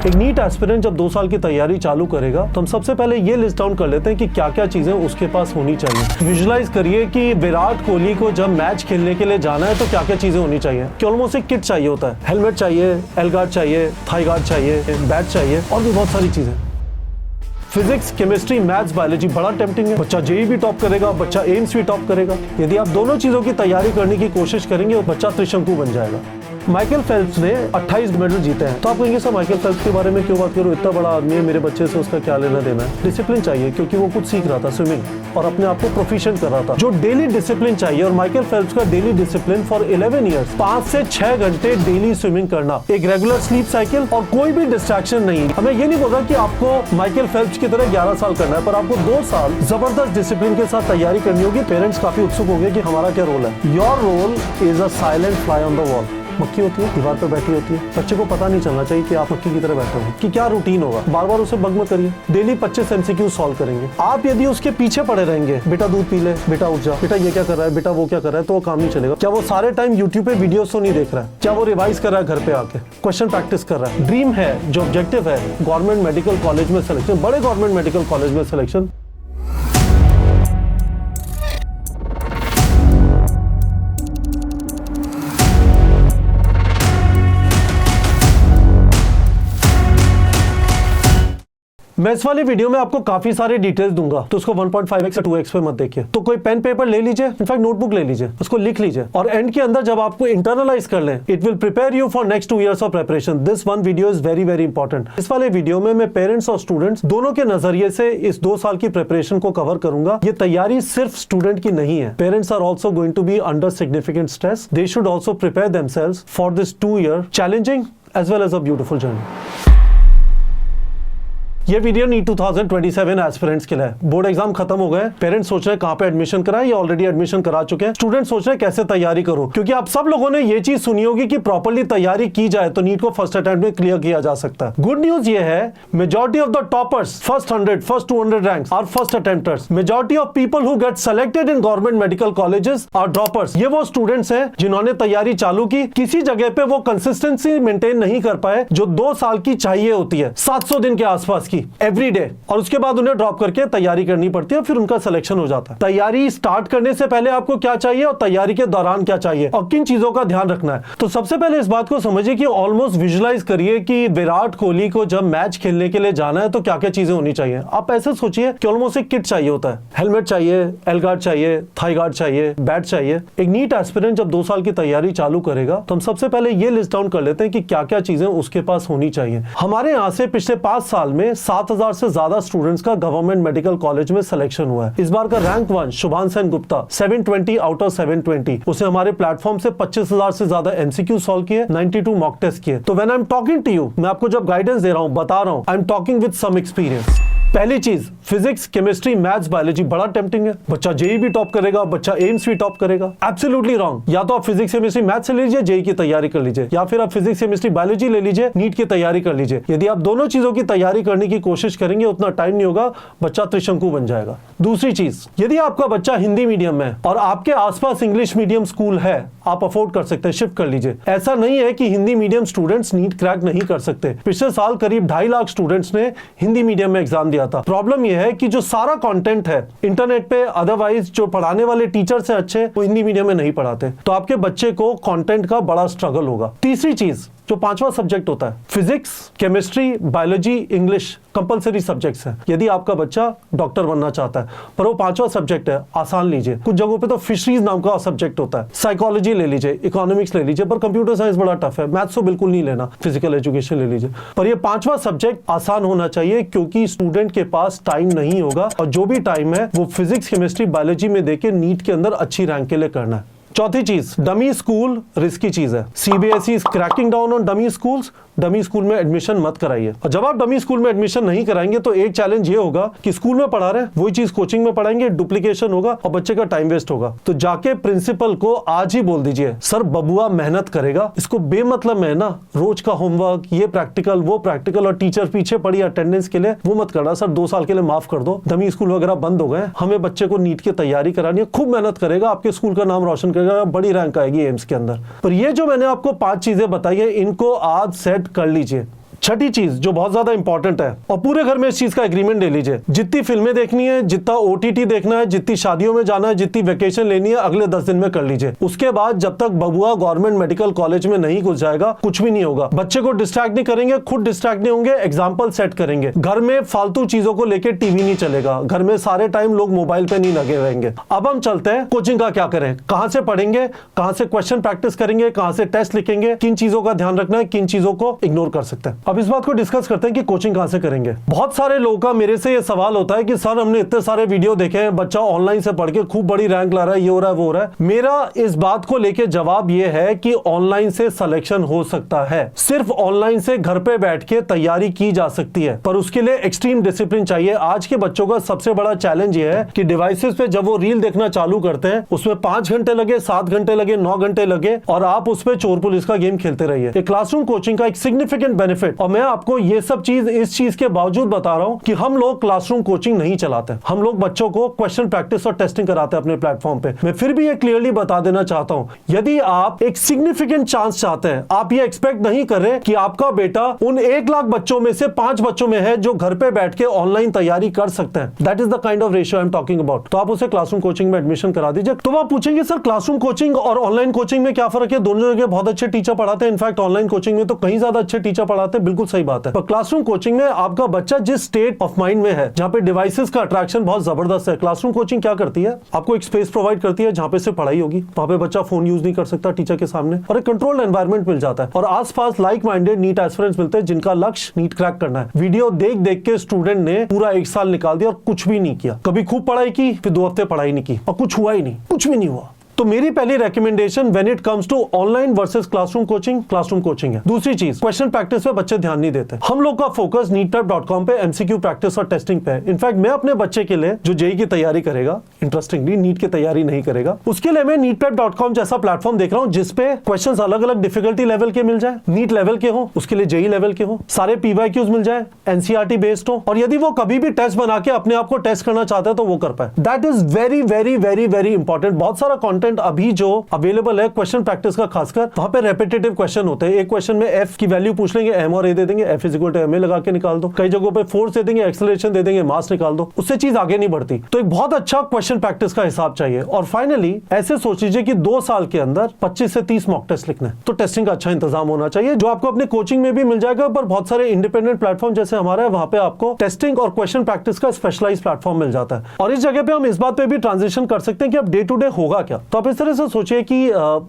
एक NEET aspirant जब 2 साल की तैयारी चालू करेगा तो हम सबसे पहले ये लिस्ट डाउन कर लेते हैं कि क्या क्या चीजें उसके पास होनी चाहिए। विजुलाइज करिए कि विराट कोहली को जब मैच खेलने के लिए जाना है तो क्या क्या चीजें होनी चाहिए। कि ऑलमोस्ट एक किट चाहिए होता है, हेलमेट चाहिए, एल गार्ड चाहिए, थाई गार्ड चाहिए, बैट चाहिए और भी बहुत सारी चीजें। फिजिक्स, केमिस्ट्री, मैथ्स, बायोलॉजी बड़ा टेम्पटिंग है। बच्चा जेईई भी टॉप करेगा, बच्चा एम्स भी टॉप करेगा। यदि आप दोनों चीजों की तैयारी करने की कोशिश करेंगे तो बच्चा त्रिशंकु बन जाएगा। माइकल फेल्प्स ने 28 मेडल जीते हैं। तो आप कहेंगे सर माइकल फेल्प्स के बारे में क्यों बात करूं, इतना बड़ा आदमी है, मेरे बच्चे से उसका क्या लेना देना है। डिसिप्लिन चाहिए क्योंकि वो कुछ सीख रहा था स्विमिंग और अपने आप को प्रोफिशिएंट कर रहा था। जो डेली डिसिप्लिन चाहिए, और माइकल फेल्प्स का डेली डिसिप्लिन फॉर 11 ईयर्स 5 से 6 घंटे डेली स्विमिंग करना, एक रेगुलर स्लीप साइकिल और कोई भी डिस्ट्रैक्शन नहीं। हमें ये नहीं बोल रहा कि आपको माइकल फेल्प्स की तरह 11 साल करना है, पर आपको 2 साल जबरदस्त डिसिप्लिन के साथ तैयारी करनी होगी। पेरेंट्स काफी उत्सुक होंगे कि हमारा क्या रोल है। Your role is a silent fly on the wall. मक्खी होती है, दीवार पर बैठी होती है, बच्चे को पता नहीं चलना चाहिए कि आप मक्खी की तरह बैठे हो, कि क्या रूटीन होगा। बार बार उसे बग मत करिए। डेली 25 MCQ सॉल्व करेंगे। आप यदि उसके पीछे पड़े रहेंगे, बेटा दूध पी ले, बेटा उठ जा, बेटा ये क्या कर रहा है, बेटा वो क्या कर रहा है, तो वो काम नहीं चलेगा। क्या वो सारे टाइम यूट्यूब पे वीडियोस तो नहीं देख रहा है? क्या वो रिवाइज कर रहा है घर पे आके, क्वेश्चन प्रैक्टिस कर रहा है? ड्रीम है, जो ऑब्जेक्टिव है, गवर्नमेंट मेडिकल कॉलेज में सिलेक्शन, बड़े गवर्नमेंट मेडिकल कॉलेज में सिलेक्शन। मैं इस वाली वीडियो में आपको काफी सारे डिटेल्स दूंगा, तो उसको 1.5x या 2x पे मत देखिए। तो कोई पेन पेपर ले लीजिए, इनफैक्ट नोटबुक ले लीजिए, उसको लिख लीजिए और एंड के अंदर जब आपको इंटरनलाइज कर लें, it will prepare you for next 2 years of preparation. This one video is very very important. इस वाले वीडियो में मैं पेरेंट्स और स्टूडेंट्स दोनों के नजरिए से इस 2 साल की प्रिपरेशन को कवर करूंगा। ये तैयारी सिर्फ स्टूडेंट की नहीं है। Parents are also going to be under significant stress. They should also prepare themselves for this 2 year challenging as well as a beautiful journey. ये वीडियो नीट 2027 एस्पिरेंट्स के लिए है। बोर्ड एग्जाम खत्म हो गए, पेरेंट्स सोच रहे हैं कहां पे एडमिशन कराएं या ऑलरेडी एडमिशन करा चुके हैं। स्टूडेंट सोच रहे हैं कैसे तैयारी करूं, क्योंकि आप सब लोगों ने ये चीज सुनी होगी कि प्रॉपर्ली तैयारी की जाए तो नीट को फर्स्ट अटेम्प्ट में क्लियर किया जा सकता है। गुड न्यूज ये है, majority of the toppers, first 100, first 200 ranks are first attempters. Majority of people who get selected in government medical colleges are droppers. ये वो स्टूडेंट्स हैं जिन्होंने तैयारी चालू की, किसी जगह पे वो कंसिस्टेंसी मेंटेन नहीं कर पाए जो 2 साल की चाहिए होती है, 700 दिन के आसपास की एवरी डे, और उसके बाद उन्हें ड्रॉप करके तैयारी करनी पड़ती है, फिर उनका सिलेक्शन हो जाता है। तैयारी स्टार्ट करने से पहले आपको क्या चाहिए और तैयारी के दौरान क्या चाहिए और किन चीजों का ध्यान रखना है। तो सबसे पहले इस बात को समझिए कि ऑलमोस्ट विजुलाइज करिए कि विराट कोहली को जब मैच खेलने के लिए जाना है तो क्या क्या चीजें होनी चाहिए। आप ऐसे सोचिए कि ऑलमोस्ट एक किट चाहिए होता है, हेलमेट चाहिए, एल गार्ड चाहिए, थाई गार्ड चाहिए, बैट चाहिए। एक नीट एस्पिरेंट जब 2 साल की तैयारी चालू करेगा तो हम सबसे पहले ये लिस्ट डाउन कर लेते हैं कि क्या क्या चीजें उसके पास होनी चाहिए। हमारे यहाँ से पिछले 5 साल में 7000 से ज्यादा स्टूडेंट्स का गवर्नमेंट मेडिकल कॉलेज में सिलेक्शन हुआ है। इस बार का रैंक 1 शुभांशन गुप्ता 720 आउट ऑफ 720। उसे हमारे प्लेटफॉर्म से 25,000 से ज्यादा MCQ सॉल्व किए, 92 मॉक टेस्ट किए। तो when I am talking to you, मैं आपको जब गाइडेंस दे रहा हूं, बता रहा हूं, I am talking with some experience. पहली चीज, फिजिक्स, केमिस्ट्री, मैथ्स, बायोलॉजी बड़ा टेम्पटिंग है। बच्चा जेईई भी टॉप करेगा, बच्चा एम्स भी टॉप करेगा। Absolutely wrong. या तो आप फिजिक्स, केमिस्ट्री, मैथ्स से ले लीजिए, जेईई की तैयारी कर लीजिए, या फिर आप फिजिक्स, केमिस्ट्री, बायोलॉजी ले लीजिए, नीट की तैयारी कर लीजिए। यदि आप दोनों चीजों की तैयारी करने की कोशिश करेंगे उतना टाइम नहीं होगा, बच्चा त्रिशंकु बन जाएगा। दूसरी चीज, यदि आपका बच्चा हिंदी मीडियम में और आपके आसपास इंग्लिश मीडियम स्कूल है, आप अफोर्ड कर सकते हैं, शिफ्ट कर लीजिए। ऐसा नहीं है कि Hindi medium students NEET crack नहीं कर सकते। पिछले साल करीब 2.5 लाख स्टूडेंट्स ने हिंदी मीडियम में एग्जाम दिया था। प्रॉब्लम यह है कि जो सारा कंटेंट है इंटरनेट पे, अदरवाइज जो पढ़ाने वाले टीचर्स हैं अच्छे, वो हिंदी मीडियम में नहीं पढ़ाते, तो आपके बच्चे को कंटेंट का बड़ा स्ट्रगल होगा। तीसरी चीज, जो 5वां सब्जेक्ट होता है, physics, chemistry, biology, English compulsory subjects हैं। यदि आपका बच्चा डॉक्टर बनना चाहता है, पर वो 5वां सब्जेक्ट है, आसान लीजिए। कुछ जगहों पे तो फिशरीज नाम का सब्जेक्ट होता है। साइकोलॉजी ले लीजिए, इकोनॉमिक्स ले लीजिए, पर कंप्यूटर साइंस बड़ा टफ है। मैथ्स तो बिल्कुल नहीं लेना, फिजिकल एजुकेशन ले लीजिए। पर ये 5वां सब्जेक्ट आसान होना चाहिए, क्योंकि स्टूडेंट के पास टाइम नहीं होगा, और जो भी टाइम है वो फिजिक्स, केमिस्ट्री, बायोलॉजी में देके नीट के अंदर अच्छी रैंक के लिए करना है। चौथी चीज, डमी स्कूल रिस्की चीज है। CBSE is cracking down on dummy schools. Dummy school में एडमिशन मत कराइए। और जब आप डमी स्कूल में एडमिशन नहीं कराएंगे तो एक चैलेंज ये होगा कि स्कूल में पढ़ा रहे वही चीज कोचिंग में पढ़ाएंगे, डुप्लीकेशन होगा और बच्चे का टाइम वेस्ट होगा। तो जाके प्रिंसिपल को आज ही बोल दीजिए, सर बबुआ मेहनत करेगा, इसको बेमतलब में ना रोज का होमवर्क, ये प्रैक्टिकल, वो प्रैक्टिकल, और टीचर पीछे पड़ी अटेंडेंस के लिए, वो मत करना सर, 2 साल के लिए माफ कर दो। डमी स्कूल वगैरह बंद हो गए, हमें बच्चे को नीट की तैयारी करानी है, खूब मेहनत करेगा, आपके स्कूल का नाम रोशन करेगा, बड़ी रैंक आएगी एम्स के अंदर। पर ये जो मैंने आपको 5 चीजें बताई है, इनको आज सेट कर लीजिए। छठी चीज जो बहुत ज्यादा इंपॉर्टेंट है, और पूरे घर में इस चीज का एग्रीमेंट ले लीजिए, जितनी फिल्में देखनी है, जितना OTT देखना है, जितनी शादियों में जाना है, जितनी वेकेशन लेनी है, अगले 10 दिन में कर लीजिए। उसके बाद जब तक बबुआ गवर्नमेंट मेडिकल कॉलेज में नहीं घुस जाएगा कुछ भी नहीं होगा। बच्चे को डिस्ट्रैक्ट नहीं करेंगे, खुद डिस्ट्रैक्ट नहीं होंगे, एग्जाम्पल सेट करेंगे। घर में फालतू चीजों को लेकर टीवी नहीं चलेगा, घर में सारे टाइम लोग मोबाइल पे नहीं लगे रहेंगे। अब हम चलते हैं कोचिंग का क्या करें, कहां से पढ़ेंगे, कहां से क्वेश्चन प्रैक्टिस करेंगे, कहां से टेस्ट लिखेंगे, किन चीजों का ध्यान रखना है, किन चीजों को इग्नोर कर सकते हैं। अब इस बात को डिस्कस करते हैं कि कोचिंग कहां से करेंगे। बहुत सारे लोगों का मेरे से ये सवाल होता है कि सर हमने इतने सारे वीडियो देखे हैं, बच्चा ऑनलाइन से पढ़ के खूब बड़ी रैंक ला रहा है, ये हो रहा है, वो हो रहा है। मेरा इस बात को लेके जवाब ये है कि ऑनलाइन से सिलेक्शन हो सकता है, सिर्फ ऑनलाइन से घर पे बैठ के तैयारी की जा सकती है, पर उसके लिए एक्सट्रीम डिसिप्लिन चाहिए। आज के बच्चों का सबसे बड़ा चैलेंज ये है कि डिवाइसेस पे जब वो रील देखना चालू करते हैं उसमें 5 घंटे लगे, 7 घंटे लगे, 9 घंटे लगे, और आप उस पे चोर पुलिस का गेम खेलते रहिए। ये क्लासरूम कोचिंग का एक सिग्निफिकेंट बेनिफिट, और मैं आपको ये सब चीज इस चीज के बावजूद बता रहा हूं कि हम लोग क्लासरूम कोचिंग नहीं चलाते, हम लोग बच्चों को क्वेश्चन प्रैक्टिस और टेस्टिंग कराते हैं अपने प्लेटफॉर्म पे। मैं फिर भी ये क्लियरली बता देना चाहता हूं, यदि आप एक सिग्निफिकेंट चांस चाहते हैं, आप ये एक्सपेक्ट नहीं कर रहे कि आपका बेटा उन 1 लाख बच्चों में से 5 बच्चों में है जो घर पे बैठ के ऑनलाइन तैयारी कर सकते हैं। That is the kind of ratio I am talking about. तो आप उसे क्लासरूम कोचिंग में एडमिशन करा दीजिए। तो आप पूछेंगे सर क्लासरूम कोचिंग और ऑनलाइन कोचिंग में क्या फर्क है, दोनों जगह बहुत अच्छे टीचर पढ़ाते हैं, इनफैक्ट ऑनलाइन कोचिंग में तो कहीं ज्यादा अच्छे टीचर पढ़ाते हैं, बिल्कुल सही बात है। पर क्लासरूम कोचिंग में आपका बच्चा जिस स्टेट ऑफ माइंड में है, जहां पे डिवाइसेस का अट्रैक्शन बहुत जबरदस्त है, क्लासरूम कोचिंग क्या करती है, आपको एक स्पेस प्रोवाइड करती है जहां पे सिर्फ पढ़ाई होगी, वहां पे बच्चा फोन यूज नहीं कर सकता टीचर के सामने, और एक कंट्रोल्ड एनवायरनमेंट मिल जाता है, और आसपास लाइक माइंडेड नीट एस्पिरेंट्स मिलते हैं जिनका लक्ष्य नीट क्रैक करना है। वीडियो देख देख के स्टूडेंट ने पूरा 1 साल निकाल दिया और कुछ भी नहीं किया, कभी खूब पढ़ाई की, फिर 2 हफ्ते पढ़ाई नहीं की और कुछ हुआ ही नहीं, कुछ भी नहीं हुआ। तो मेरी पहली recommendation when it comes to online versus classroom coaching है। दूसरी चीज, क्वेश्चन प्रैक्टिस पे बच्चे ध्यान नहीं देते। हम लोग का फोकस neetprep.com पे MCQ प्रैक्टिस और टेस्टिंग पे है। इनफैक्ट मैं अपने बच्चे के लिए जो जेईई की तैयारी करेगा, इंटरेस्टिंगली नीट की तैयारी नहीं करेगा, उसके लिए मैं neetprep.com जैसा प्लेटफॉर्म देख रहा हूं जिसपे क्वेश्चंस अलग अलग डिफिकल्टी लेवल के मिल जाए, नीट लेवल के हो, उसके लिए जेईई लेवल के हो, सारे PYQs मिल जाए, NCERT बेस्ड हो, और यदि वो कभी भी टेस्ट बना के अपने आप को टेस्ट करना चाहता है तो वो कर पाए। That is very very very very important. बहुत सारा कंटेंट अभी जो अवेलेबल है क्वेश्चन प्रैक्टिस का, खासकर वहां पे रेपिटेटिव क्वेश्चन होते हैं। एक क्वेश्चन में एफ की वैल्यू पूछ लेंगे, एम और ए दे देंगे, F is equal to M A लगा के निकाल दो। कई जगहों पे फोर्स दे देंगे, एक्सेलरेशन दे देंगे, मास निकाल दो, उससे चीज आगे नहीं बढ़ती। तो एक बहुत अच्छा क्वेश्चन प्रैक्टिस का हिसाब चाहिए। और फाइनली ऐसे सोच लीजिए कि 2 साल के अंदर 25 से 30 मॉक टेस्ट लिखना है, तो टेस्टिंग का अच्छा इंतजाम होना चाहिए जो आपको अपने कोचिंग में भी मिल जाएगा, पर बहुत सारे इंडिपेंडेंट प्लेटफॉर्म जैसे हमारा है वहां पे आपको टेस्टिंग और क्वेश्चन प्रैक्टिस का स्पेशलाइज्ड प्लेटफॉर्म मिल जाता है। और इस जगह पे हम इस बात पे भी ट्रांजिशन कर सकते हैं कि अब डे टू डे होगा क्या। तो आप इस तरह से सोचिए कि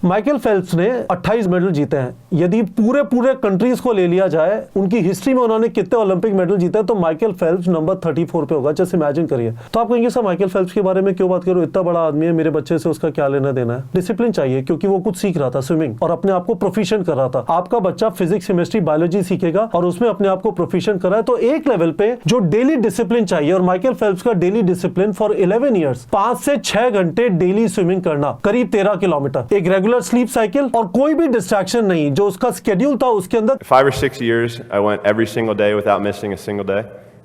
माइकल फेल्प्स ने 28 मेडल जीते हैं। यदि पूरे कंट्रीज को ले लिया जाए, उनकी हिस्ट्री में उन्होंने कितने ओलंपिक मेडल जीते हैं, तो माइकल फेल्प्स नंबर 34 पे होगा। जैसे इमेजिन करिए। तो आप कहेंगे सर माइकल फेल्प्स के बारे में क्यों बात करो, इतना बड़ा आदमी है, मेरे बच्चे से उसका क्या लेना देना है। डिसिप्लिन चाहिए, क्योंकि वो कुछ सीख रहा था, स्विमिंग, और अपने आप को प्रोफिशिएंट कर रहा था। आपका बच्चा फिजिक्स, केमिस्ट्री, बायोलॉजी सीखेगा और उसमें अपने आप को प्रोफिशिएंट कर रहा है, तो एक लेवल पे जो डेली डिसिप्लिन चाहिए, और माइकल फेल्प्स का डेली डिसिप्लिन फॉर 11 ईयर्स 5 से 6 घंटे डेली स्विमिंग करना, करीब 13 किलोमीटर, एक रेगुलर स्लीप साइकिल, और कोई भी डिस्ट्रैक्शन नहीं। जो उसका स्केड्यूल था उसके अंदर 5 or 6 years I went every single day without missing a single day.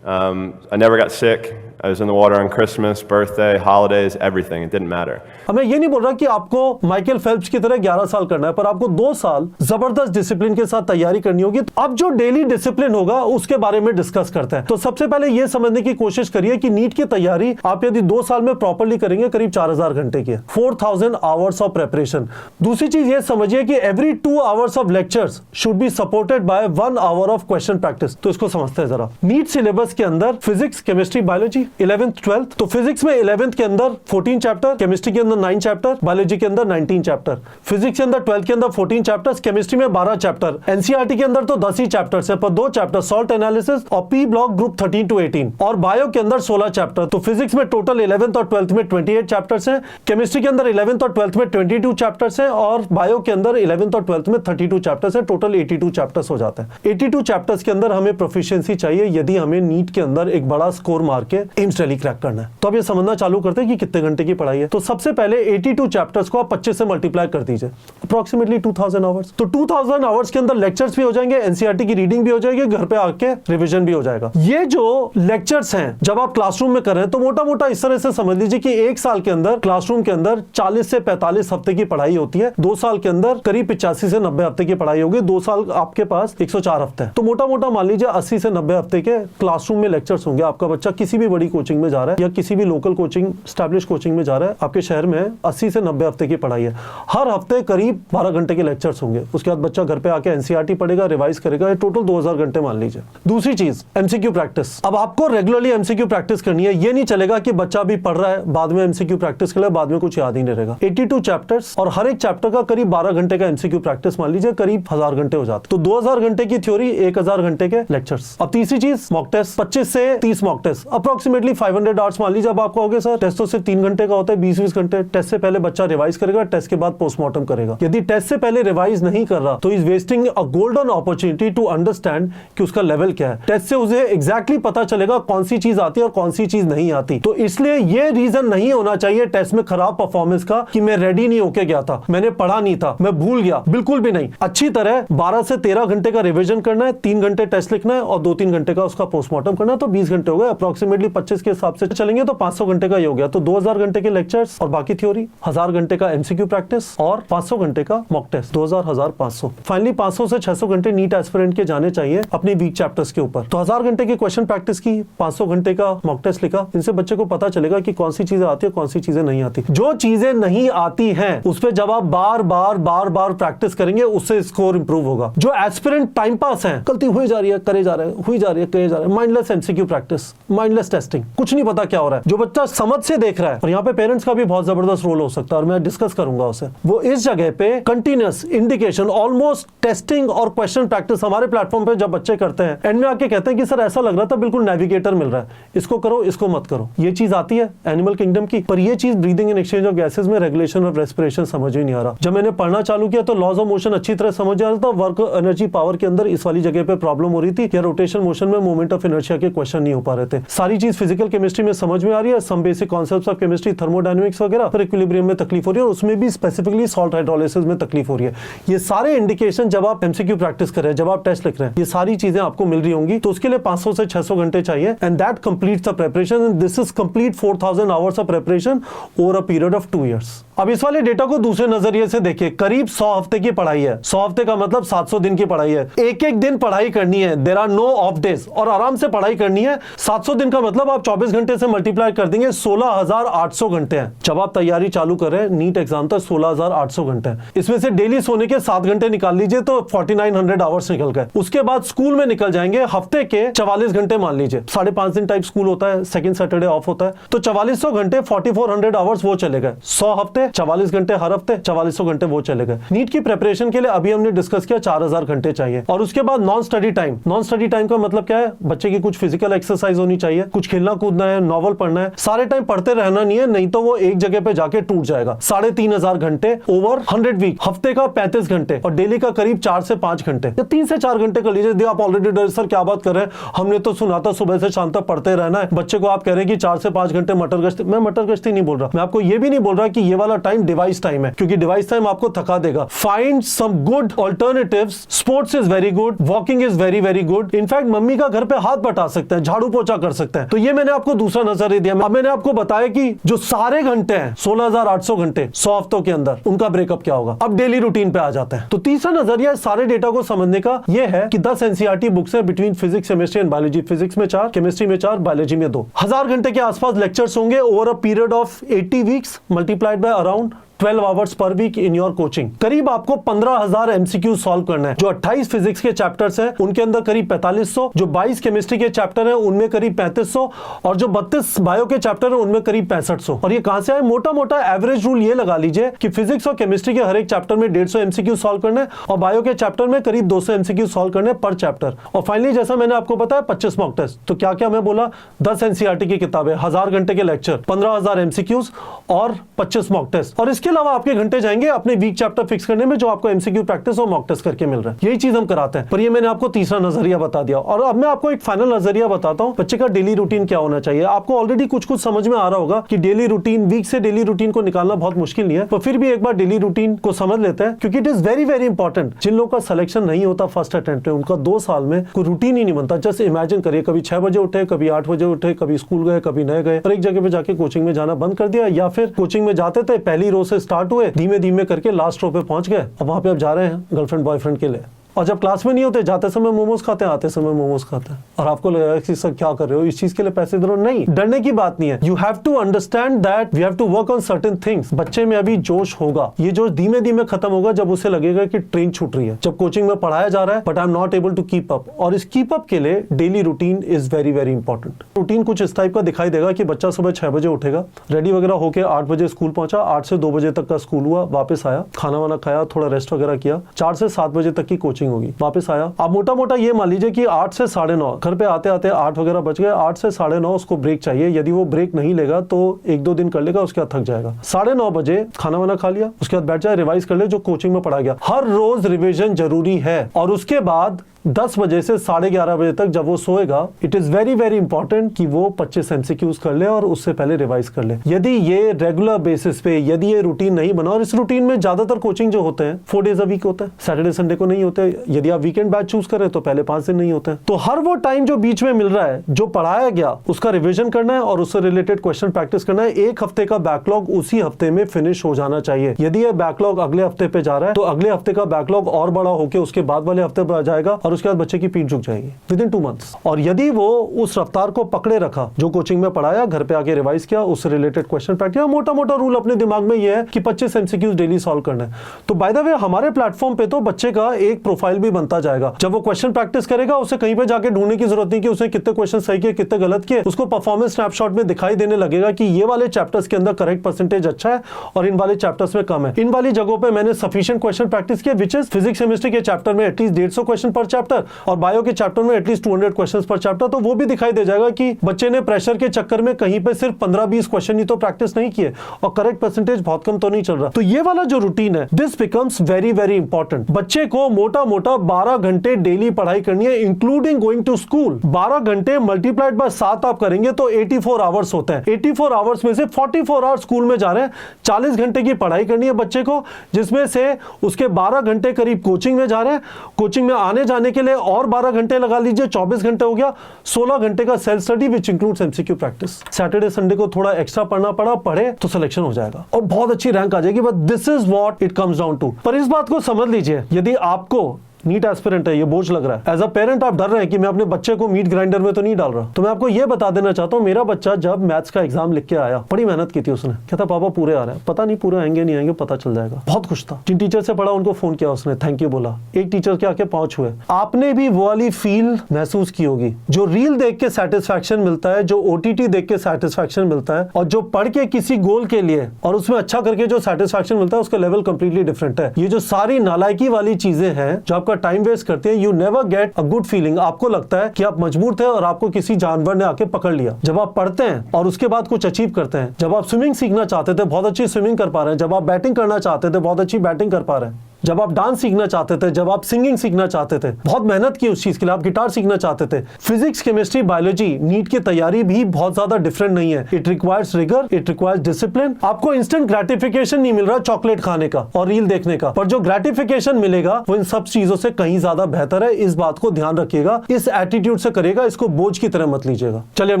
I never got sick. I was in the water on Christmas, birthday, holidays, everything. It didn't matter. हमें ये नहीं बोल रहा कि आपको माइकल फेल्प्स की तरह 11 साल करना है, पर आपको 2 साल जबरदस्त डिसिप्लिन के साथ तैयारी करनी होगी। अब जो डेली डिसिप्लिन होगा उसके बारे में डिस्कस करते हैं। तो सबसे पहले ये समझने की कोशिश करिए कि नीट की तैयारी आप यदि 2 साल में प्रॉपर्ली करेंगे, करीब 4000 घंटे की है, 4000 आवर्स ऑफ प्रेपरेशन। दूसरी चीज ये समझिए कि every 2 hours of lectures should be supported by 1 hour of question practice. तो इसको समझते हैं जरा। नीट सिलेबस के अंदर physics, chemistry, biology 11th 12th, तो फिजिक्स में 11th के अंदर 14 चैप्टर, केमिस्ट्री के अंदर 9 चैप्टर, बायोलॉजी के अंदर 19 चैप्टर, फिजिक्स के अंदर 12th के अंदर 14 चैप्टर्स, केमिस्ट्री में 12 चैप्टर, एनसीईआरटी के अंदर तो 10 ही चैप्टर्स है, पर 2 चैप्टर सॉल्ट एनालिसिस और पी ब्लॉक ग्रुप 13 to 18, और बायो के अंदर 16 चैप्टर। तो फिजिक्स में टोटल 11th और 12th में 28 चैप्टर्स हैं, केमिस्ट्री के अंदर 11th और 12th में 22 चैप्टर्स हैं, और बायो के अंदर 11th और 12th में 32 चैप्टर्स हैं। टोटल 82 चैप्टर्स हो जाते हैं। 82 चैप्टर्स के अंदर हमें प्रोफिशिएंसी चाहिए यदि हमें नीट के अंदर एक बड़ा स्कोर मार के एम्स दिल्ली क्रैक करना है। तो अब ये समझना चालू करते हैं कि कितने घंटे की पढ़ाई है। तो सबसे पहले 82 चैप्टर्स को आप 25 से मल्टीप्लाई कर दीजिए, अप्रोक्सीमेटली 2000 आवर्स। तो 2000 आवर्स के अंदर लेक्चर्स भी हो जाएंगे, एनसीईआरटी की रीडिंग भी हो जाएगी, घर पे आके रिवीजन भी हो जाएगा। ये जो लेक्चर्स हैं जब आप क्लासरूम में कर रहे हैं तो मोटा मोटा इस तरह से समझ लीजिए कि एक साल के अंदर क्लासरूम के अंदर 40 से 45 हफ्ते की पढ़ाई होती है, 2 साल के अंदर करीब 85 से 90 हफ्ते की पढ़ाई होगी, 2 साल आपके पास 104 हफ्ते हैं। तो मोटा मोटा मान लीजिए 80 से 90 हफ्ते के क्लासरूम में लेक्चर्स होंगे। आपका बच्चा किसी भी बड़ी कोचिंग में जा रहा है या किसी भी लोकल कोचिंग स्टैब्लिश कोचिंग में जा रहा है, आपके शहर में 80 से 90 हफ्ते की पढ़ाई है। हर हफ्ते करीब 12 घंटे के लेक्चर्स होंगे। उसके बाद बच्चा घर पे आके एनसीईआरटी पढ़ेगा, रिवाइज करेगा, टोटल 2000 घंटे मान लीजिए। दूसरी चीज एमसीक्यू प्रैक्टिस। अब आपको रेगुलरली एमसीक्यू प्रैक्टिस करनी है। ये नहीं चलेगा कि बच्चा भी पढ़ रहा है, बाद में एमसीक्यू प्रैक्टिस कर ले, बाद में कुछ याद ही नहीं रहेगा। 82 चैप्टर्स और हर एक चैप्टर का करीब 12 घंटे का एमसीक्यू प्रैक्टिस मान लीजिए, करीब 1000 घंटे हो जाते। तो 2000 घंटे की थ्योरी, 1000 घंटे के लेक्चर्स। अब तीसरी चीज मॉक टेस्ट, 25 से 30 मॉक टेस्ट, अप्रोक्सीमेटली 500 आवर्स मान लीजिए। अब आप कहोगे सर टेस्ट तो सिर्फ 3 घंटे का होता है, 20-20 घंटे। टेस्ट से पहले बच्चा रिवाइज करेगा, टेस्ट के बाद पोस्टमार्टम करेगा। यदि टेस्ट से पहले रिवाइज नहीं कर रहा तो is wasting a golden opportunity to understand कि उसका लेवल क्या है। टेस्ट से उसे एग्जैक्टली पता चलेगा कौन सी चीज आती है और कौन सी चीज नहीं आती। तो इसलिए ये रीजन नहीं होना चाहिए टेस्ट में खराब परफॉर्मेंस का कि मैं रेडी नहीं होके गया था, मैंने पढ़ा नहीं था, मैं भूल गया। बिल्कुल भी नहीं। अच्छी तरह 12 से 13 घंटे का रिवीजन करना है, 3 घंटे टेस्ट लिखना है और 2-3 घंटे का उसका पोस्टमार्टम करना है। तो 20 घंटे हो गए। अप्रोक्सीमेटली 25 के हिसाब से चलेंगे तो 500 घंटे का ही हो गया। तो 2000 घंटे के लेक्चर्स और बाकी थ्योरी, 1000 घंटे का एमसीक्यू प्रैक्टिस और 500 घंटे का मॉक टेस्ट। 2000-1500 फाइनली 500 से 600 घंटे नीट एस्पिरेंट के जाने चाहिए अपने वीक चैप्टर्स के ऊपर। तो 1000 घंटे की क्वेश्चन प्रैक्टिस की, 500 घंटे का मॉक टेस्ट लिखा। इनसे बच्चे को पता चलेगा कि कौन सी चीजें आती है, कौन सी चीजें नहीं आती। जो चीजें नहीं आती हैं उस पर जब आप बार बार प्रैक्टिस करेंगे उससे स्कोर इंप्रूव होगा। जो एस्पिरेंट टाइम पास है, गलती हुई जा रही है, करे जा रहे हैं, हुई जा रही है, करे जा रहे हैं, mindless MCQ practice, mindless testing, कुछ नहीं पता क्या हो रहा है। जो बच्चा समझ से देख रहा है, और यहाँ पे पेरेंट्स का भी बहुत जबरदस्त रोल हो सकता है और मैं डिस्कस करूंगा उसे, वो इस जगह पे कंटिन्यूअस इंडिकेशन, ऑलमोस्ट टेस्टिंग और क्वेश्चन प्रैक्टिस हमारे प्लेटफॉर्म पे जब बच्चे करते हैं, एंड में आके कहते हैं कि सर ऐसा लग रहा था बिल्कुल नेविगेटर मिल रहा है, इसको करो, इसको मत करो। ये चीज आती है एनिमल किंगडम की, पर ये चीज breathing and exchange of gases में रेगुलेशन ऑफ रेस्पिरेशन समझ ही नहीं आ रहा। जब मैंने पढ़ना चालू किया तो लॉज ऑफ मोशन अच्छी तरह समझ आ रहा था, वर्क एनर्जी पावर के अंदर इस वाली जगह पे प्रॉब्लम हो रही थी, या रोटेशन मोशन में मोमेंट ऑफ इनर्शिया के क्वेश्चन नहीं हो पा रहे थे। सारी चीज फिजिकल केमिस्ट्री में समझ में आ रही है, some basic concepts of chemistry, thermodynamics वगैरह, पर इक्विलिब्रियम में तकलीफ हो रही है और उसमें भी स्पेसिफिकली सॉल्ट हाइड्रोलिसिस में तकलीफ हो रही है। ये सारे इंडिकेशन जब आप एमसीक्यू प्रैक्टिस कर रहे हैं, जब आप टेस्ट लिख रहे हैं, ये सारी चीजें आपको मिल रही होंगी। तो उसके लिए 500 से 600 घंटे चाहिए, and that completes the preparation, and this is complete 4000 hours of preparation over a period of 2 years। अब इस वाले डेटा को दूसरे नजरिए से देखिए, करीब 100 हफ्ते की पढ़ाई है। 100 हफ्ते का मतलब 700 दिन की पढ़ाई है। एक दिन पढ़ाई करनी है, there are no off days, और आराम से पढ़ाई करनी है। 700 दिन का मतलब आप 24 घंटे से मल्टीप्लाई कर देंगे, 16800 घंटे हैं। जब आप तैयारी चालू कर रहे हैं नीट एग्जाम तक, 16800 घंटे हैं। इसमें से डेली सोने के 7 घंटे निकाल लीजिए तो 4900 आवर्स निकल गए। उसके बाद स्कूल में निकल जाएंगे, हफ्ते के 44 घंटे मान लीजिए, 5.5 दिन टाइप स्कूल होता है, सेकंड सैटरडे ऑफ होता है, तो 4400 घंटे, 4400 आवर्स वो चले गए। 100 हफ्ते 44 घंटे, हर हफ्ते 4400 घंटे वो चले गए। नीट की प्रिपरेशन के लिए अभी हमने डिस्कस किया 4000 घंटे चाहिए। और उसके बाद non study time. Non study time का मतलब क्या है? बच्चे की कुछ फिजिकल एक्सरसाइज होनी चाहिए, कुछ खेलना कूदना है, नॉवल पढ़ना है। सारे टाइम पढ़ते रहना नहीं है, नहीं तो वो एक जगह पे जाके टूट जाएगा। 3500 घंटे ओवर 100 वीक, हफ्ते का 35 घंटे और डेली का करीब 4 से 5 घंटे या 3 से 4 घंटे कर लीजिए। आप ऑलरेडी डर सर क्या बात कर रहे हैं, हमने तो सुना था सुबह से शाम तक पढ़ते रहना है। बच्चे को आप कह रहे हैं कि 4 से 5 घंटे मटर गश्ती। मैं मटर गश्ती नहीं बोल रहा, मैं आपको ये भी नहीं बोल रहा कि ये वाला टाइम डिवाइस टाइम है, क्योंकि डिवाइस टाइम आपको थका देगा। Find some good alternatives. Sports is very good, walking is very very good. In fact mummy का घर पे हाथ बटा सकते हैं, झाड़ू पोछा कर सकते हैं। तो ये मैंने आपको दूसरा नजरिया दिया। अब मैंने आपको बताया कि जो सारे घंटे हैं 16800 घंटे 100 हफ्तों के अंदर, उनका ब्रेकअप क्या होगा। अब डेली रूटीन पे आ जाते हैं। तो तीसरा नजरिया सारे डेटा को समझने का यह है कि 10 एनसीईआरटी बुक्स है between physics, chemistry and biology. Physics में 4, केमिस्ट्री में 4, बायोलॉजी में 2। 1000 घंटे के आसपास लेक्चर्स होंगे over a period of 80 weeks multiplied by around 12 hours per week in your coaching. करीब आपको 15000 एमसीक्यू सॉल्व करना है। जो 28 फिजिक्स के चैप्टर्स हैं उनके अंदर करीब 4500, जो 22 केमिस्ट्री के चैप्टर हैं उनमें करीब 3500, और जो 32 बायो के चैप्टर हैं उनमें करीब 6500। और ये कहां से आए? मोटा मोटा एवरेज रूल ये लगा लीजिए कि फिजिक्स और केमिस्ट्री के हर एक चैप्टर में 150 एमसीक्यू सॉल्व करना है और बायो के चैप्टर में करीब 200 एमसीक्यू सॉल्व करने पर चैप्टर। और फाइनली जैसा मैंने आपको बताया 25 मॉक टेस्ट। तो क्या क्या मैं बोला? 10 एनसीईआरटी की किताबें, 1000 घंटे के लेक्चर, 15000 एमसीक्यूज और 25 मॉक टेस्ट। और इसके उसके अलावा आपके घंटे जाएंगे अपने वीक चैप्टर फिक्स करने में, जो आपको एमसीक्यू प्रैक्टिस और मॉक टेस्ट करके मिल रहा है। यही चीज हम कराते हैं। पर ये मैंने आपको तीसरा नजरिया बता दिया, और अब मैं आपको एक फाइनल नजरिया बताता हूं बच्चे का डेली रूटीन क्या होना चाहिए। आपको ऑलरेडी कुछ समझ में आ रहा होगा कि डेली रूटीन, वीक से डेली रूटीन को निकालना बहुत मुश्किल नहीं है, पर फिर भी एक बार डेली रूटीन को समझ लेते हैं, क्योंकि it is very very important. जिन लोगों का सिलेक्शन नहीं होता फर्स्ट अटेम्प्ट में, उनका 2 साल में कोई रूटीन ही नहीं बनता। जस्ट इमेजिन करिए, कभी 6 बजे उठे, कभी 8 बजे उठे, कभी स्कूल गए, कभी नहीं गए, और एक जगह पे जाके कोचिंग में जाना बंद कर दिया, या फिर कोचिंग में जाते थे, पहली रो से स्टार्ट हुए, धीमे धीमे करके लास्ट रो पे पहुंच गए, अब वहां पे आप जा रहे हैं गर्लफ्रेंड बॉयफ्रेंड के लिए, और जब क्लास में नहीं होते, जाते समय मोमोज खाते हैं, आते समय मोमोज खाते हैं, और आपको लगेगा कि सर क्या कर रहे हो, इस चीज के लिए पैसे दे रहे हो। नहीं, डरने की बात नहीं है। You have to understand that we have to work on certain things. बच्चे में अभी जोश होगा, ये जोश धीमे धीमे खत्म होगा जब उसे लगेगा कि ट्रेन छूट रही है, जब कोचिंग में पढ़ाया जा रहा है but I am not able to keep up. और इस कीप अप के लिए daily routine is very very important. Routine कुछ इस टाइप का दिखाई देगा कि बच्चा सुबह 6 बजे उठेगा, रेडी वगैरह होकर 8 बजे स्कूल पहुंचा, 8 से 2 बजे तक का स्कूल हुआ, वापस आया, खाना वाना खाया, थोड़ा रेस्ट वगैरह किया, 4 से 7 बजे तक की कोचिंग होगी, वापस आया। आप मोटा मोटा ये मान लीजिए कि 8 से 9:30, घर पे आते आते 8 वगैरह बज गए, 8 से 9:30 उसको ब्रेक चाहिए। यदि वो ब्रेक नहीं लेगा तो 1-2 दिन कर लेगा, उसके बाद थक जाएगा। 9:30 बजे खाना वाना खा लिया, उसके बाद बैठ जाए, रिवाइज कर ले जो कोचिंग में पढ़ा गया। हर रोज रिविजन जरूरी है। और उसके बाद 10 बजे से 11:30 बजे तक जब वो सोएगा, it is very very important कि वो 25 MCQs कर ले और उससे पहले रिवाइज कर ले। यदि ये रेगुलर बेसिस पे, यदि ये रूटीन नहीं बना, और इस रूटीन में ज्यादातर कोचिंग जो होते हैं 4 डेज अ वीक होता है, सैटरडे संडे को नहीं होते। यदि आप वीकेंड बैच चूज करें तो पहले 5 दिन नहीं होते हैं। तो हर वो टाइम जो बीच में मिल रहा है, जो पढ़ाया गया उसका रिविजन करना है और उससे रिलेटेड क्वेश्चन प्रैक्टिस करना है। 1 हफ्ते का बैकलॉग उसी हफ्ते में फिनिश हो जाना चाहिए। यदि ये बैकलॉग अगले हफ्ते पे जा रहा है तो अगले हफ्ते का बैकलॉग और बड़ा होकर उसके बाद वाले हफ्ते पर जाएगा, और उसके बाद बच्चे की पीठ झुक जाएगी विदिन 2 मंथ्स। और यदि वो उस रफ्तार को पकड़े रखा, जो कोचिंग में पढ़ाया, घर पे आके रिवाइज किया, उससे रिलेटेड क्वेश्चन प्रैक्टिस, मोटा मोटा रूल अपने दिमाग में ये है कि 25 MCQs डेली सॉल्व करना है। तो बाय द वे हमारे प्लेटफॉर्म पे तो बच्चे का एक प्रोफाइल भी बनता जाएगा। जब वो क्वेश्चन प्रैक्टिस करेगा, उसे कहीं पे जाके ढूंढने की जरूरत नहीं कि उसने कितने क्वेश्चन सही किए, कितने गलत किए। उसको परफॉर्मेंस स्नैपशॉट में दिखाई देने लगेगा कि ये वाले चैप्टर्स के अंदर करेक्ट परसेंटेज अच्छा है और इन वाले चैप्टर्स में कम है। इन वाली जगहों पे मैंने सफिशिएंट क्वेश्चन प्रैक्टिस किया, विच इज फिजिक्स केमिस्ट्री के चैप्टर में एटलीस्ट 150 क्वेश्चन पर चैप्टर, और बायो के चैप्टर में एटलीस्ट 200 क्वेश्चंस पर चैप्टर। तो वो भी दिखाई दे जाएगा कि बच्चे ने प्रेशर के चक्कर में कहीं पे सिर्फ 15-20 क्वेश्चन ही तो प्रैक्टिस नहीं किए और करेक्ट परसेंटेज बहुत कम तो नहीं चल रहा। तो ये वाला जो रूटीन है, this becomes very very important. बच्चे को मोटा मोटा 12 घंटे डेली पढ़ाई करनी है, इंक्लूडिंग गोइंग टू स्कूल। 12 घंटे मल्टीप्लाइड बाय 7 आप करेंगे तो 84 आवर्स होते हैं। 84 आवर्स में से 44 आवर्स स्कूल में जा रहे हैं। 40 घंटे की पढ़ाई करनी है बच्चे को, जिसमें से उसके 12 घंटे करीब कोचिंग में जा रहे हैं। कोचिंग में आने जाने के लिए और 12 घंटे लगा लीजिए, 24 घंटे हो गया। 16 घंटे का self study which includes MCQ practice. Saturday Sunday को थोड़ा एक्स्ट्रा पढ़ना पड़ा, पढ़े तो सिलेक्शन हो जाएगा और बहुत अच्छी रैंक आ जाएगी। But this is what it comes down to. पर इस बात को समझ लीजिए, यदि आपको नीट एस्पिरेंट है, ये बोझ लग रहा है, एज अ पेरेंट आप डर रहे हैं कि मैं अपने बच्चे को मीट ग्राइंडर में तो नहीं डाल रहा, तो मैं आपको ये बता देना चाहता हूँ, मेरा बच्चा जब मैथ्स का एग्जाम लिख के आया, बड़ी मेहनत की थी उसने, कहता पापा पूरे आ रहे हैं। पता नहीं पूरे आएंगे नहीं आएंगे, पता चल जाएगा। बहुत खुश था। जिन टीचर से पढ़ा उनको फोन किया उसने, थैंक यू बोला। एक टीचर के आके 5 हुए। आपने भी वो वाली फील महसूस की होगी, जो रील देख के सेटिस्फैक्शन मिलता है, जो OTT देख के सेटिस्फैक्शन मिलता है, और जो पढ़ के किसी गोल के लिए और उसमें अच्छा करके जो सेटिस्फैक्शन मिलता है, उसका लेवल कंप्लीटली डिफरेंट है। ये जो सारी नालायकी वाली चीजें हैं जो आपका टाइम वेस्ट करते हैं, you never get a good feeling. आपको लगता है कि आप मजबूर थे और आपको किसी जानवर ने आके पकड़ लिया। जब आप पढ़ते हैं और उसके बाद कुछ अचीव करते हैं, जब आप स्विमिंग सीखना चाहते थे, बहुत अच्छी स्विमिंग कर पा रहे हैं, जब आप बैटिंग करना चाहते थे, बहुत अच्छी बैटिंग कर पा रहे हैं, जब आप डांस सीखना चाहते थे, जब आप सिंगिंग सीखना चाहते थे, बहुत मेहनत की उस चीज के लिए, आप गिटार सीखना चाहते थे। फिजिक्स केमिस्ट्री बायोलॉजी नीट की तैयारी भी बहुत ज्यादा डिफरेंट नहीं है। It requires rigour, it requires discipline. आपको इंस्टेंट ग्रेटिफिकेशन नहीं मिल रहा चॉकलेट खाने का और रील देखने का, पर जो ग्रेटिफिकेशन मिलेगा वो इन सब चीजों से कहीं ज्यादा बेहतर है। इस बात को ध्यान रखिएगा, इस एटीट्यूड से करिएगा, इसको बोझ की तरह मत लीजिएगा। चलिए अब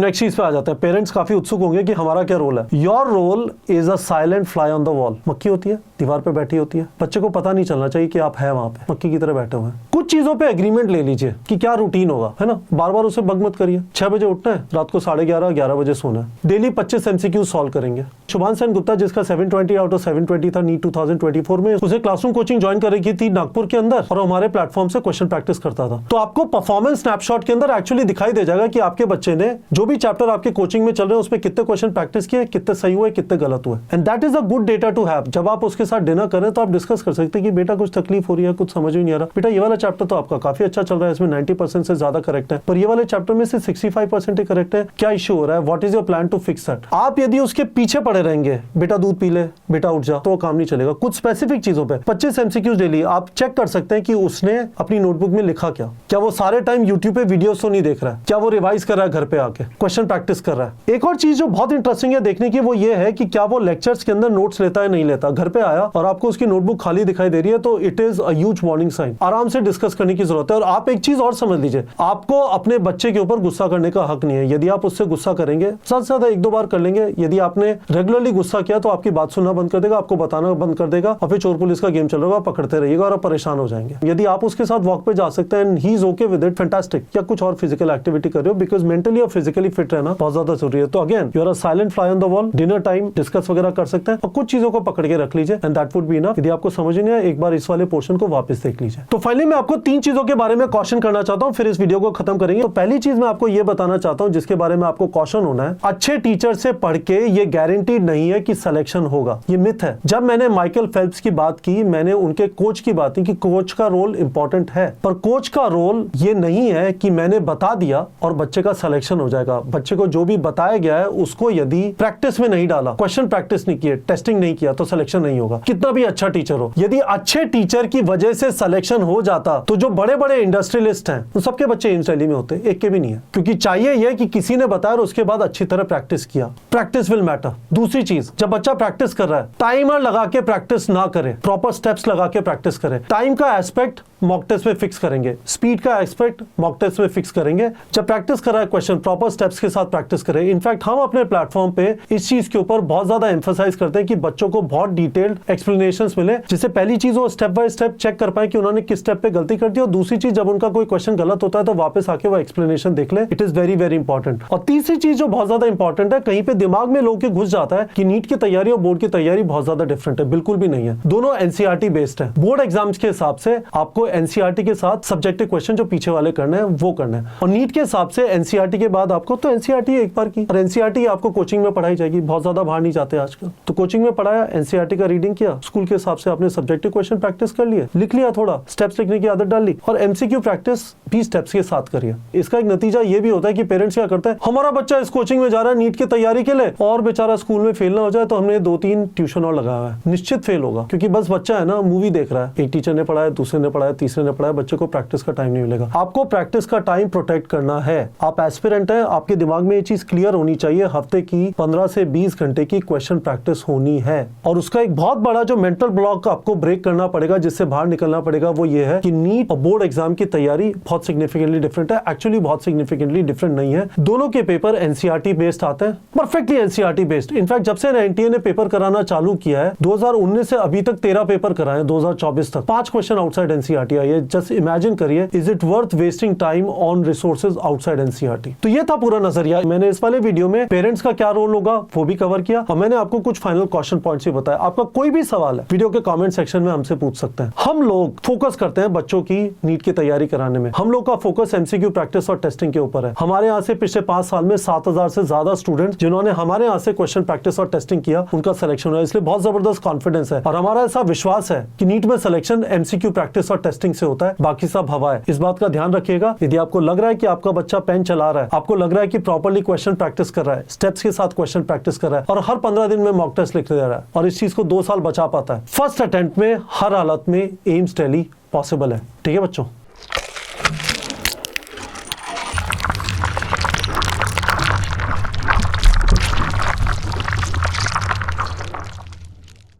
नेक्स्ट चीज पे आ जाते हैं। पेरेंट्स काफी उत्सुक होंगे कि हमारा क्या रोल है। Your role is a silent fly on the wall. मक्खी होती है, दीवार पे बैठी होती है, बच्चे को पता नहीं चलना चाहिए कि आप है वहां पे, मक्खी की तरह बैठे हुए हैं। कुछ चीजों पे एग्रीमेंट ले लीजिए कि क्या रूटीन होगा, है ना। बार बार उसे बग मत करिए। 6 बजे उठना है, रात को 11:30 बजे सोना है। डेली 25 MCQ सॉल्व करेंगे। शुभान सेन गुप्ता, जिसका 720 आउट ऑफ 720 था नीट 2024 में, उसे क्लासरूम कोचिंग ज्वाइन कर रखी थी नागपुर के अंदर और हमारे प्लेटफॉर्म से क्वेश्चन प्रैक्टिस करता था। तो आपको परफॉर्मेंस स्नैपशॉट के अंदर एक्चुअली दिखाई दे जाएगा कि आपके बच्चे ने जो भी चैप्टर आपके कोचिंग में चल रहे हैं उसमें कितने क्वेश्चन प्रैक्टिस किए, कितने सही हुए, कितने गलत हुए। And that is a good data to have. जब आप उसके साथ डिनर करें तो आप डिस्कस कर सकते हैं कि बेटा कुछ तकलीफ हो रही है, कुछ समझ में नहीं आ रहा, बेटा ये वाला चैप्टर तो आपका काफी अच्छा चल रहा है, इसमें 90% से ज्यादा करेक्ट है, पर ये वाले चैप्टर में से 65% ही करेक्ट है, क्या इश्यू हो रहा है, what is your plan to fix that. आप यदि उसके पीछे पड़े रहेंगे, बेटा दूध पी ले, बेटा उठ जा, तो वो काम नहीं चलेगा। कुछ स्पेसिफिक चीजों पे 25 MCQs डेली आप चेक कर सकते हैं कि उसने अपनी नोटबुक में लिखा क्या वो सारे टाइम यूट्यूब पे वीडियोस तो नहीं देख रहा है, क्या वो रिवाइज कर रहा है घर पे आके, क्वेश्चन प्रैक्टिस कर रहा है। एक और चीज जो बहुत इंटरेस्टिंग है देखने की, वो ये है कि क्या वो लेक्चर्स के अंदर नोट्स लेता है नहीं लेता। घर पे आया और आपको उसकी नोटबुक खाली दिखाई दे रही है तो it is a huge warning sign. आराम से डिस्कस करने की जरूरत है। और आप एक चीज और समझ लीजिए, आपको अपने बच्चे के ऊपर गुस्सा करने का हक नहीं है। यदि आप उससे गुस्सा करेंगे, ज्यादा से ज्यादा 1-2 बार कर लेंगे, यदि आपने रेगुलरली गुस्सा किया तो आपकी बात सुनना बंद कर देगा, आपको बताना बंद कर देगा, और फिर चोर पुलिस का गेम चल रहा होगा, पकड़ते रहिएगा और आप परेशान हो जाएंगे। यदि आप उसके साथ वॉक पे जा सकते हैं, he is okay with it, fantastic. या कुछ और फिजिकल एक्टिविटी कर रहे हो, बिकॉज मेंटली और फिजिकली फिट रहना बहुत ज्यादा जरूरी है। तो again you are a silent fly on the wall, dinner time discuss वगैरह कर सकते हैं और कुछ चीजों को पकड़ के रख लीजिए, and that would be enough. यदि आपको समझ नहीं आया, एक बार इस वाले पोर्शन को वापस देख लीजिए। तो फाइनली मैं आपको 3 चीजों के बारे में कॉशन करना चाहता हूं, फिर इस वीडियो को खत्म करेंगे। तो पहली चीज मैं आपको ये बताना चाहता हूं, जिसके बारे में आपको कॉशन होना है, अच्छे टीचर से पढ़ के ये गारंटीड नहीं है कि सिलेक्शन होगा, ये मिथ है। जब मैंने माइकल फेल्प्स की बात की, मैंने उनके कोच की बात की कि कोच का रोल इंपॉर्टेंट है, पर कोच का रोल ये नहीं है कि मैंने बता दिया और बच्चे का सिलेक्शन हो जाएगा। बच्चे को जो भी बताया गया है उसको यदि प्रैक्टिस में नहीं डाला, क्वेश्चन प्रैक्टिस नहीं किए, टेस्टिंग नहीं किया, तो सिलेक्शन नहीं होगा, कितना भी अच्छा टीचर हो। यदि अच्छे टीचर की वजह से सिलेक्शन हो जाता तो जो बड़े बड़े इंडस्ट्रियलिस्ट हैं उन सबके बच्चे एम्स दिल्ली में होते, एक के भी नहीं है। क्योंकि चाहिए यह कि किसी ने बताया और उसके बाद अच्छी तरह प्रैक्टिस किया। Practice will matter. दूसरी चीज, जब बच्चा प्रैक्टिस कर रहा है, टाइमर लगा के प्रैक्टिस ना करे, प्रॉपर स्टेप्स लगा के प्रैक्टिस करे। टाइम का एस्पेक्ट मॉक टेस्ट में फिक्स करेंगे, स्पीड का एस्पेक्ट मॉक टेस्ट में फिक्स करेंगे। जब प्रैक्टिस कर रहा है क्वेश्चन, प्रॉपर स्टेप्स के साथ प्रैक्टिस करें। इनफैक्ट हम अपने प्लेटफॉर्म पे इस चीज के ऊपर बहुत ज्यादा एम्फसाइज करते हैं कि बच्चों को बहुत डिटेल्ड एक्सप्लेनेशंस मिले, जिससे पहली चीज वो स्टेप बाय स्टेप चेक कर पाए कि उन्होंने किस स्टेप पे गलती कर दी, और दूसरी चीज जब उनका कोई क्वेश्चन गलत होता है तो वापस आके वो एक्सप्लेनेशन देख ले। It is very very important. और तीसरी चीज जो बहुत ज्यादा इंपॉर्टेंट है, कहीं पे दिमाग में लोग के घुस जाता है कि नीट की तैयारी और बोर्ड की तैयारी बहुत ज्यादा डिफरेंट है। बिल्कुल भी नहीं है, दोनों एनसीईआरटी बेस्ड है। बोर्ड एग्जाम्स के हिसाब से आपको एनसीईआरटी के साथ सब्जेक्टिव क्वेश्चन जो पीछे वाले करने हैं वो करना है, और नीट के हिसाब से एनसीईआरटी के बाद आपको तो एनसीईआरटी एक बार की, और एनसीईआरटी आपको कोचिंग में पढ़ाई जाएगी। बहुत ज्यादा बाहर नहीं जाते आजकल, तो कोचिंग में पढ़ाया, एनसीईआरटी का रीडिंग किया, स्कूल के हिसाब से आपने सब्जेक्टिव क्वेश्चन प्रैक्टिस कर लिए, लिख लिया, थोड़ा स्टेप्स लिखने की आदत डाल ली, और एमसीक्यू प्रैक्टिस भी स्टेप्स के साथ करिए। इसका एक नतीजा ये भी होता है कि पेरेंट्स क्या करते हैं, हमारा बच्चा इस कोचिंग में जा रहा है नीट की तैयारी के लिए और बेचारा स्कूल में फेल ना हो जाए, तो हमने 2-3 ट्यूशन और लगाया है, निश्चित फेल होगा। क्योंकि बस बच्चा है ना, मूवी देख रहा है, एक टीचर ने पढ़ाया, दूसरे ने पढ़ाया, तीसरे ने पढ़ाया, बच्चे को प्रैक्टिस का टाइम नहीं मिलेगा। आपको प्रैक्टिस का टाइम प्रोटेक्ट करना है। आप एस्पिरेंट हैं, आपके दिमाग में ये चीज क्लियर होनी चाहिए, हफ्ते की 15 से 20 घंटे की क्वेश्चन प्रैक्टिस होनी है। और उसका एक बहुत बड़ा जो मेंटल ब्लॉक आपको ब्रेक करना पड़ेगा, जिससे बाहर निकलना पड़ेगा, वो ये है कि नीट और बोर्ड एग्जाम की तैयारी बहुत सिग्निफिकेंटली डिफरेंट है। एक्चुअली बहुत सिग्निफिकेंटली डिफरेंट नहीं है, दोनों के पेपर एनसीईआरटी बेस्ड आते हैं, परफेक्टली एनसीईआरटी बेस्ड। इनफैक्ट जब से एनटीए ने पेपर कराना चालू किया है 2019 से अभी तक 13 पेपर कराए, 2024 तक 5 क्वेश्चन आउटसाइड एनसीईआरटी आई है। जस्ट इमेजिन करिए, is it worth wasting time on resources outside NCERT. तो ये था पूरा नजरिया। मैंने इस वाले वीडियो में पेरेंट्स का क्या रोल होगा वो भी कवर किया, और मैंने आपको कुछ फाइनल क्वेश्चन पॉइंट्स भी बताया। आपका कोई भी सवाल है वीडियो के कमेंट सेक्शन में हमसे पूछ सकते हैं। हम लोग फोकस करते हैं बच्चों की नीट की तैयारी कराने में, हम लोग का फोकस एमसीक्यू प्रैक्टिस और टेस्टिंग के ऊपर है। हमारे यहाँ से पिछले 5 साल में 7000 से ज्यादा स्टूडेंट जिन्होंने हमारे यहाँ से क्वेश्चन प्रैक्टिस और टेस्टिंग किया, उनका सिलेक्शन हुआ। इसलिए बहुत जबरदस्त कॉन्फिडेंस है, और हमारा ऐसा विश्वास है कि नीट में सिलेक्शन एमसीक्यू प्रैक्टिस और टेस्टिंग से होता है, बाकी सब हवा है। इस बात का ध्यान रखिएगा। यदि आपको लग रहा है कि आपका बच्चा पेन चला रहा है, आपको लग रहा है कि प्रॉपर्ली क्वेश्चन प्रैक्टिस कर रहा है, स्टेप्स के साथ क्वेश्चन प्रैक्टिस कर रहा है, और हर 15 दिन में मॉक टेस्ट लिख दे रहा है, और इस चीज को 2 साल बचा पाता है, फर्स्ट अटेम्प्ट में हर हालत में एम्स दिल्ली पॉसिबल है। ठीक है बच्चों।